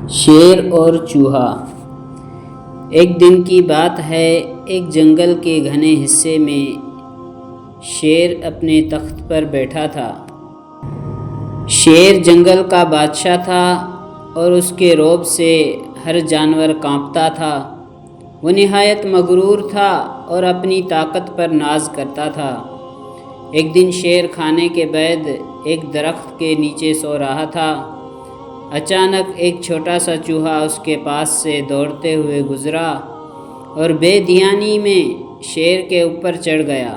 شیر اور چوہا۔ ایک دن کی بات ہے، ایک جنگل کے گھنے حصے میں شیر اپنے تخت پر بیٹھا تھا۔ شیر جنگل کا بادشاہ تھا اور اس کے رعب سے ہر جانور کانپتا تھا۔ وہ نہایت مغرور تھا اور اپنی طاقت پر ناز کرتا تھا۔ ایک دن شیر کھانے کے بعد ایک درخت کے نیچے سو رہا تھا۔ اچانک ایک چھوٹا سا چوہا اس کے پاس سے دوڑتے ہوئے گزرا اور بے دھیانی میں شیر کے اوپر چڑھ گیا۔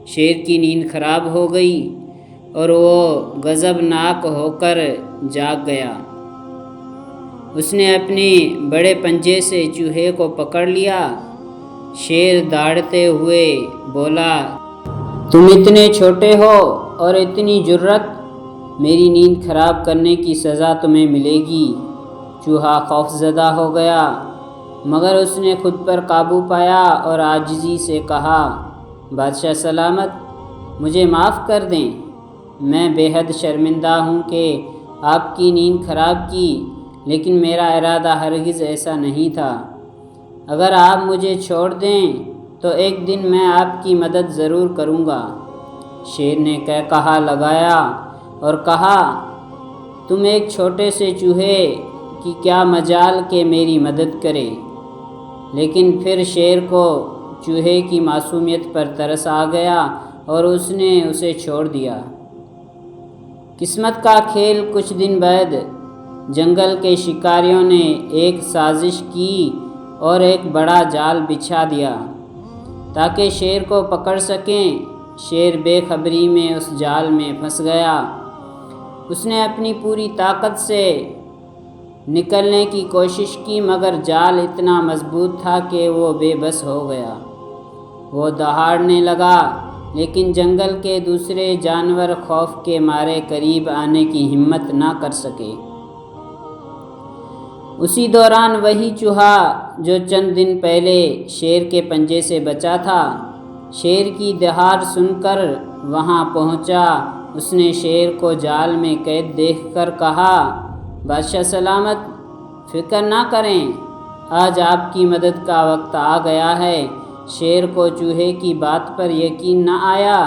شیر کی نیند خراب ہو گئی اور وہ غضبناک ہو کر جاگ گیا۔ اس نے اپنے بڑے پنجے سے چوہے کو پکڑ لیا۔ شیر داڑھتے ہوئے بولا، تم اتنے چھوٹے ہو اور اتنی جرأت، میری نیند خراب کرنے کی سزا تمہیں ملے گی۔ چوہا خوفزدہ ہو گیا، مگر اس نے خود پر قابو پایا اور عاجزی سے کہا، بادشاہ سلامت، مجھے معاف کر دیں۔ میں بے حد شرمندہ ہوں کہ آپ کی نیند خراب کی، لیکن میرا ارادہ ہرگز ایسا نہیں تھا۔ اگر آپ مجھے چھوڑ دیں تو ایک دن میں آپ کی مدد ضرور کروں گا۔ شیر نے کہا لگایا اور کہا، تم ایک چھوٹے سے چوہے کی کیا مجال کہ میری مدد کرے۔ لیکن پھر شیر کو چوہے کی معصومیت پر ترس آ گیا اور اس نے اسے چھوڑ دیا۔ قسمت کا کھیل، کچھ دن بعد جنگل کے شکاریوں نے ایک سازش کی اور ایک بڑا جال بچھا دیا تاکہ شیر کو پکڑ سکیں۔ شیر بے خبری میں اس جال میں پھنس گیا۔ اس نے اپنی پوری طاقت سے نکلنے کی کوشش کی، مگر جال اتنا مضبوط تھا کہ وہ بے بس ہو گیا۔ وہ دہاڑنے لگا، لیکن جنگل کے دوسرے جانور خوف کے مارے قریب آنے کی ہمت نہ کر سکے۔ اسی دوران وہی چوہا جو چند دن پہلے شیر کے پنجے سے بچا تھا، شیر کی دہاڑ سن کر وہاں پہنچا۔ اس نے شیر کو جال میں قید دیکھ کر کہا، بادشاہ سلامت، فکر نہ کریں، آج آپ کی مدد کا وقت آ گیا ہے۔ شیر کو چوہے کی بات پر یقین نہ آیا،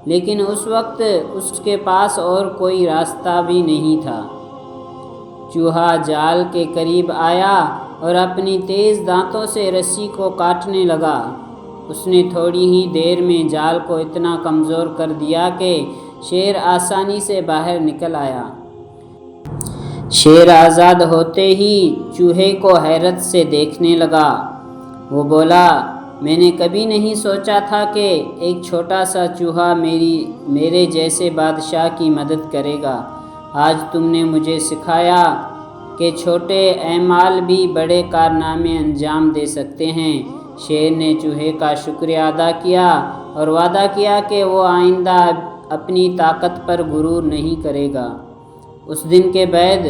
لیکن اس وقت اس کے پاس اور کوئی راستہ بھی نہیں تھا۔ چوہا جال کے قریب آیا اور اپنی تیز دانتوں سے رسی کو کاٹنے لگا۔ اس نے تھوڑی ہی دیر میں جال کو اتنا کمزور کر دیا کہ شیر آسانی سے باہر نکل آیا۔ شیر آزاد ہوتے ہی چوہے کو حیرت سے دیکھنے لگا۔ وہ بولا، میں نے کبھی نہیں سوچا تھا کہ ایک چھوٹا سا چوہا میرے جیسے بادشاہ کی مدد کرے گا۔ آج تم نے مجھے سکھایا کہ چھوٹے اعمال بھی بڑے کارنامے انجام دے سکتے ہیں۔ شیر نے چوہے کا شکریہ ادا کیا اور وعدہ کیا کہ وہ آئندہ اپنی طاقت پر غرور نہیں کرے گا۔ اس دن کے بعد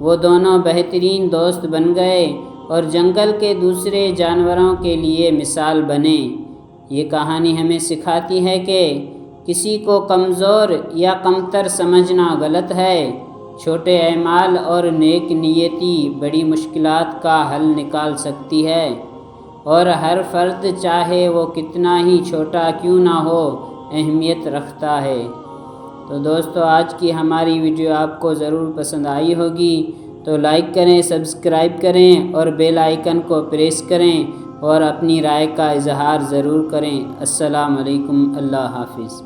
وہ دونوں بہترین دوست بن گئے اور جنگل کے دوسرے جانوروں کے لیے مثال بنے۔ یہ کہانی ہمیں سکھاتی ہے کہ کسی کو کمزور یا کمتر سمجھنا غلط ہے۔ چھوٹے اعمال اور نیک نیتی بڑی مشکلات کا حل نکال سکتی ہے، اور ہر فرد چاہے وہ کتنا ہی چھوٹا کیوں نہ ہو، اہمیت رکھتا ہے۔ تو دوستو، آج کی ہماری ویڈیو آپ کو ضرور پسند آئی ہوگی، تو لائک کریں، سبسکرائب کریں اور بیل آئیکن کو پریس کریں اور اپنی رائے کا اظہار ضرور کریں۔ السلام علیکم، اللہ حافظ۔